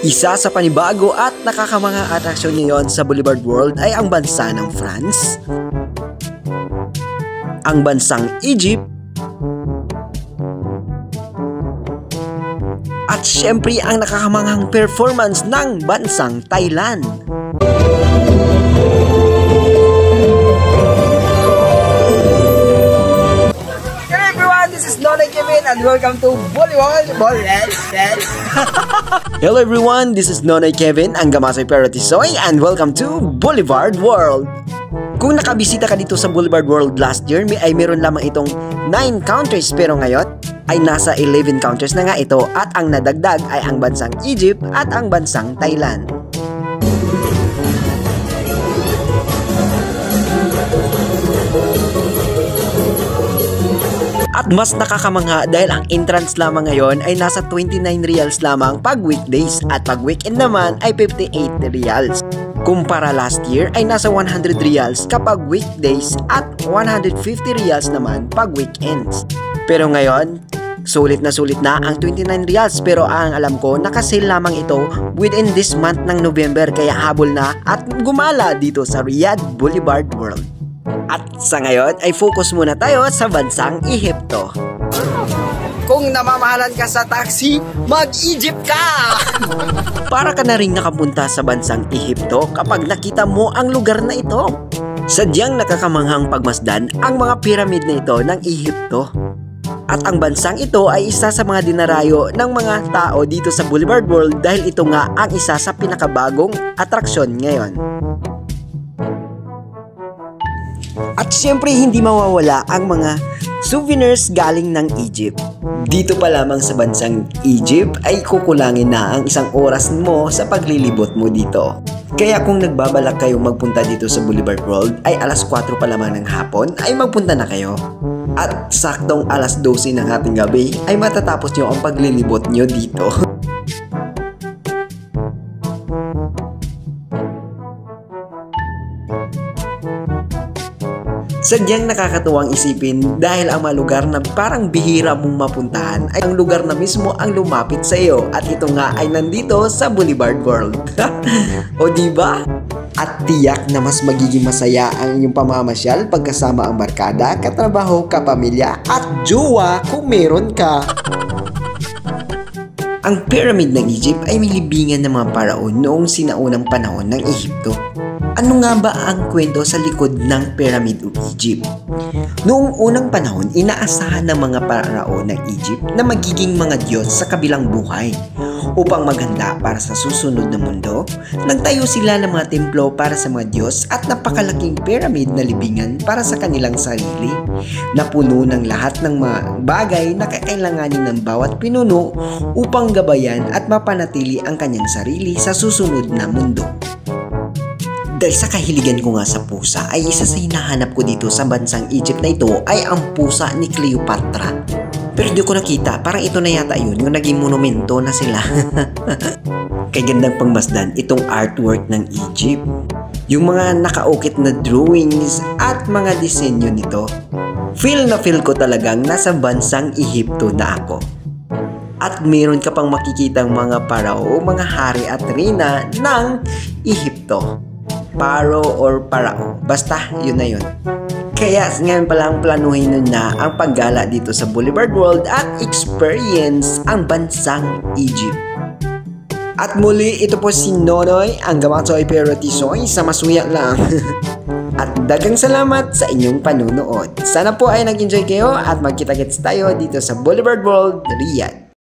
Isa sa panibago at nakakamangha atraksyon ngayon sa Boulevard World ay ang bansa ng France, ang bansang Egypt, at syempre ang nakakamanghang performance ng bansang Thailand. And welcome to Boulevard World. Hello everyone, this is Nonoy Kevin, ang Gamasoy pero Tisoy, and welcome to Boulevard World. Kung nakabisita ka dito sa Boulevard World last year, ay meron lamang itong 9 countries, pero ngayon ay nasa 11 countries na nga ito, at ang nadagdag ay ang bansang Egypt at ang bansang Thailand. At mas nakakamangha dahil ang entrance lamang ngayon ay nasa 29 reals lamang pag weekdays at pag weekend naman ay 58 reals. Kumpara last year ay nasa 100 reals kapag weekdays at 150 reals naman pag weekends. Pero ngayon, sulit na ang 29 reals, pero ang alam ko nakasale lamang ito within this month ng November, kaya habol na at gumala dito sa Riyadh Boulevard World. At sa ngayon ay focus muna tayo sa bansang Ehipto. Kung namamahalan ka sa taxi, mag-Egypt ka! Para ka na rin nakapunta sa bansang Ehipto kapag nakita mo ang lugar na ito. Sadyang nakakamanghang pagmasdan ang mga pyramid na ito ng Ehipto. At ang bansang ito ay isa sa mga dinarayo ng mga tao dito sa Boulevard World dahil ito nga ang isa sa pinakabagong atraksyon ngayon. At syempre hindi mawawala ang mga souvenirs galing ng Egypt. Dito pa lamang sa bansang Egypt ay kukulangin na ang 1 oras mo sa paglilibot mo dito. Kaya kung nagbabalak kayong magpunta dito sa Boulevard World ay alas 4 pa lamang ng hapon ay magpunta na kayo. At saktong alas 12 ng ating gabi ay matatapos nyo ang paglilibot nyo dito. Sadyang nakakatuwang isipin dahil ang mga lugar na parang bihira mong mapuntahan ay ang lugar na mismo ang lumapit sa iyo, at ito nga ay nandito sa Boulevard World. O diba? At tiyak na mas magiging masaya ang inyong pamamasyal pagkasama ang barkada, katrabaho, kapamilya at jowa kung meron ka. Ang pyramid ng Egypt ay may libingan ng mga paraon noong sinaunang panahon ng Ehipto. Ano nga ba ang kwento sa likod ng Pyramid of Egypt? Noong unang panahon, inaasahan ng mga paraon ng Egypt na magiging mga Diyos sa kabilang buhay. Upang maghanda para sa susunod na mundo, nagtayo sila ng mga templo para sa mga Diyos at napakalaking pyramid na libingan para sa kanilang sarili, na puno ng lahat ng mga bagay na kakailanganin ng bawat pinuno upang gabayan at mapanatili ang kanyang sarili sa susunod na mundo. Dahil sa kahiligan ko nga sa pusa, ay isa sa hinahanap ko dito sa bansang Egypt na ito ay ang pusa ni Cleopatra. Pero di ko nakita, parang ito na yata yun, yung naging monumento na sila. Kay gandang pangmasdan itong artwork ng Egypt. Yung mga nakaukit na drawings at mga disenyo nito. Feel ko talagang nasa bansang Ehipto na ako. At meron ka pang makikitang mga parao, mga hari at reyna ng Ehipto. Paro or parao, basta yun na yun. Kaya ngayon pa lang planuhin nun na ang paggala dito sa Boulevard World at experience ang bansang Egypt. At muli, ito po si Nonoy, ang Gamasoy pero Tisoy, sa masuya lang. At dagang salamat sa inyong panunood. Sana po ay nag-enjoy kayo at magkita-kits tayo dito sa Boulevard World, Riyadh.